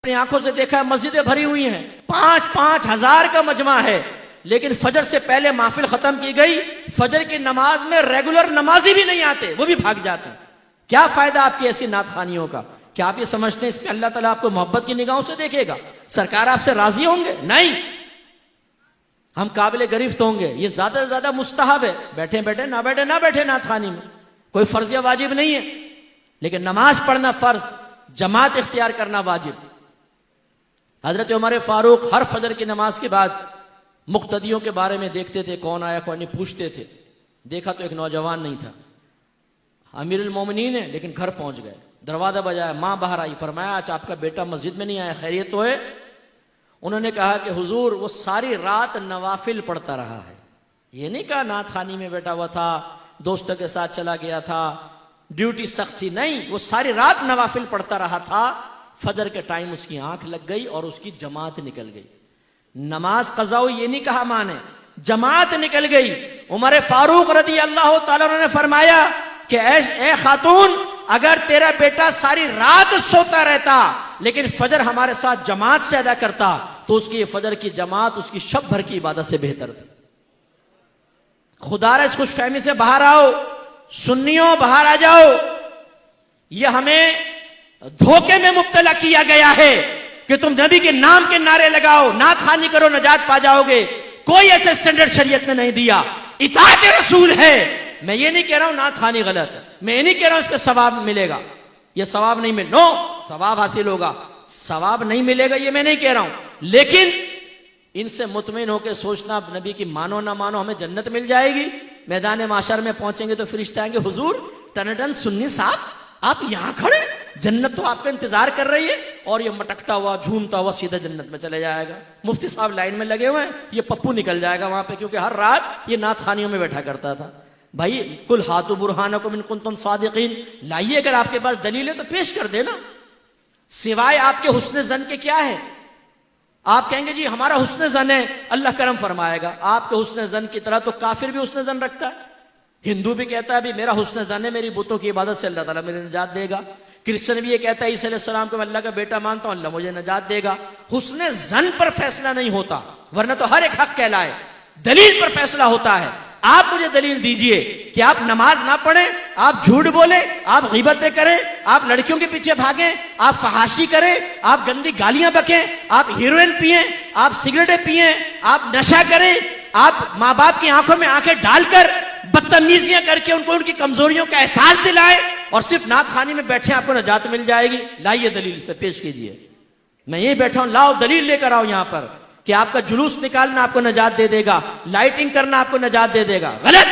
اپنی آنکھوں سے دیکھا ہے مسجدیں بھری ہوئی ہیں، 5,000 کا مجمع ہے، لیکن فجر سے پہلے محفل ختم کی گئی، فجر کی نماز میں ریگولر نمازی بھی نہیں آتے، وہ بھی بھاگ جاتے ہیں۔ کیا فائدہ آپ کی ایسی نعت خوانیوں کا؟ کیا آپ یہ سمجھتے ہیں اس میں اللہ تعالیٰ آپ کو محبت کی نگاہوں سے دیکھے گا؟ سرکار آپ سے راضی ہوں گے؟ نہیں، ہم قابل گرفت ہوں گے۔ یہ زیادہ سے زیادہ مستحب ہے، بیٹھے بیٹھے نہ بیٹھے نعت خوانی میں، کوئی فرض یا واجب نہیں ہے، لیکن نماز پڑھنا فرض، جماعت اختیار کرنا واجب۔ حضرت عمر فاروق ہر فجر کی نماز کے بعد مقتدیوں کے بارے میں دیکھتے تھے، کون آیا کون نہیں، پوچھتے تھے۔ دیکھا تو ایک نوجوان نہیں تھا، امیر المومنین ہے، لیکن گھر پہنچ گئے، دروازہ بجایا، ماں باہر آئی، فرمایا آج آپ کا بیٹا مسجد میں نہیں آیا، خیریت تو ہے؟ انہوں نے کہا کہ حضور وہ ساری رات نوافل پڑھتا رہا ہے۔ یہ نہیں کہا نعت خوانی میں بیٹھا ہوا تھا، دوستوں کے ساتھ چلا گیا تھا، ڈیوٹی سخت تھی، نہیں، وہ ساری رات نوافل پڑھتا رہا تھا۔ فجر کے ٹائم اس کی آنکھ لگ گئی اور اس کی جماعت نکل گئی۔ نماز قضا ہوئی یہ نہیں کہا ماں نے، جماعت نکل گئی۔ عمر فاروق رضی اللہ تعالیٰ عنہ نے فرمایا کہ اے خاتون، اگر تیرا بیٹا ساری رات سوتا رہتا لیکن فجر ہمارے ساتھ جماعت سے ادا کرتا تو اس کی فجر کی جماعت اس کی شب بھر کی عبادت سے بہتر تھی۔ خدا را اس خوش فہمی سے باہر آؤ، سنیوں باہر آ جاؤ۔ یہ ہمیں دھوکے میں مبتلا کیا گیا ہے کہ تم نبی کے نام کے نعرے لگاؤ، نعت خوانی کرو، نجات پا جاؤ گے۔ کوئی ایسے سٹینڈرڈ شریعت نے نہیں دیا، اطاعت رسول ہے۔ میں یہ نہیں کہہ رہا ہوں نعت خوانی غلط ہے، میں یہ نہیں کہہ رہا ہوں اس پہ ثواب ملے گا، یہ ثواب نہیں ملے، نو، ثواب حاصل ہوگا، ثواب نہیں ملے گا یہ میں نہیں کہہ رہا ہوں، لیکن ان سے مطمئن ہو کے سوچنا نبی کی مانو نہ مانو ہمیں جنت مل جائے گی۔ میدان معاشر میں پہنچیں گے تو فرشتے آئیں گے، حضور ٹنڈن سنی صاحب آپ یہاں کھڑے، جنت تو آپ کا انتظار کر رہی ہے، اور یہ مٹکتا ہوا جھومتا ہوا سیدھا جنت میں چلے جائے گا۔ مفتی صاحب لائن میں لگے ہوئے ہیں، یہ پپو نکل جائے گا وہاں پہ، کیونکہ ہر رات یہ نعت خوانیوں میں بیٹھا کرتا تھا۔ بھائی کل ہاتھو برہانکم ان کنتم صادقین، لائیے، اگر آپ کے پاس دلیل ہے تو پیش کر دینا، سوائے آپ کے حسن زن کے کیا ہے؟ آپ کہیں گے جی ہمارا حسن زن ہے، اللہ کرم فرمائے گا۔ آپ کے حسن زن کی طرح تو کافر بھی حسن زن رکھتا ہے، ہندو بھی کہتا ہے بھی میرا حسن زن ہے، میری بتوں کی عبادت سے اللہ تعالیٰ میرے نجات دے گا، کرسچن بھی یہ کہتا ہے عیسیٰ علیہ السلام کو میں اللہ کا بیٹا مانتا ہوں، اللہ مجھے نجات دے گا۔ حسن زن پر فیصلہ نہیں ہوتا، ورنہ تو ہر ایک حق کہلائے، دلیل پر فیصلہ ہوتا ہے۔ آپ مجھے دلیل دیجئے کہ آپ نماز نہ پڑھیں، آپ جھوٹ بولیں، آپ غیبتیں کریں، آپ لڑکیوں کے پیچھے بھاگیں، آپ فحاشی کریں، آپ گندی گالیاں بکیں، آپ ہیروئن پئیں، آپ سگریٹیں پئیں، آپ نشہ کریں، آپ ماں باپ کی آنکھوں میں آنکھیں ڈال کر بدتمیزیاں کر کے ان کو ان کی کمزوریوں کا احساس دلائیں، اور صرف نعت خوانی میں بیٹھے آپ کو نجات مل جائے گی۔ لائیے دلیل، اس پہ پیش کیجئے۔ میں یہ بیٹھا ہوں، لاؤ دلیل لے کر آؤ یہاں پر کہ آپ کا جلوس نکالنا آپ کو نجات دے دے گا، لائٹنگ کرنا آپ کو نجات دے دے گا۔ غلط!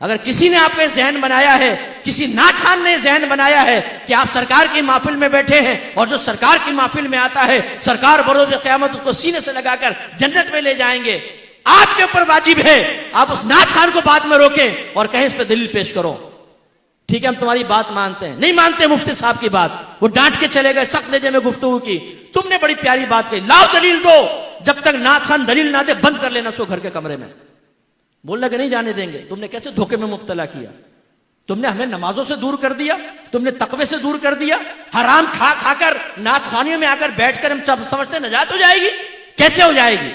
اگر کسی نے آپ کا ذہن بنایا ہے، کسی نعت خوان نے ذہن بنایا ہے کہ آپ سرکار کی محفل میں بیٹھے ہیں، اور جو سرکار کی محفل میں آتا ہے سرکار بروز قیامت اس کو سینے سے لگا کر جنت میں لے جائیں گے، آپ کے اوپر واجب ہے آپ اس نعت خوان کو بعد میں روکیں اور کہیں اس پہ دلیل پیش کرو۔ ٹھیک ہے ہم تمہاری بات مانتے ہیں، نہیں مانتے مفتی صاحب کی بات، وہ ڈانٹ کے چلے گئے، سخت لہجے میں گفتگو کی، تم نے بڑی پیاری بات کہی، لاؤ دلیل دو، جب تک نعت خوان دلیل نہ دے بند کر لینا اس کو گھر کے کمرے میں، بولنا کہ نہیں جانے دیں گے۔ تم نے کیسے دھوکے میں مبتلا کیا، تم نے ہمیں نمازوں سے دور کر دیا، تم نے تقوی سے دور کر دیا، حرام کھا کھا کر نعت خوانیوں میں آ کر بیٹھ کر ہم سمجھتے نجات ہو جائے گی، کیسے ہو جائے گی؟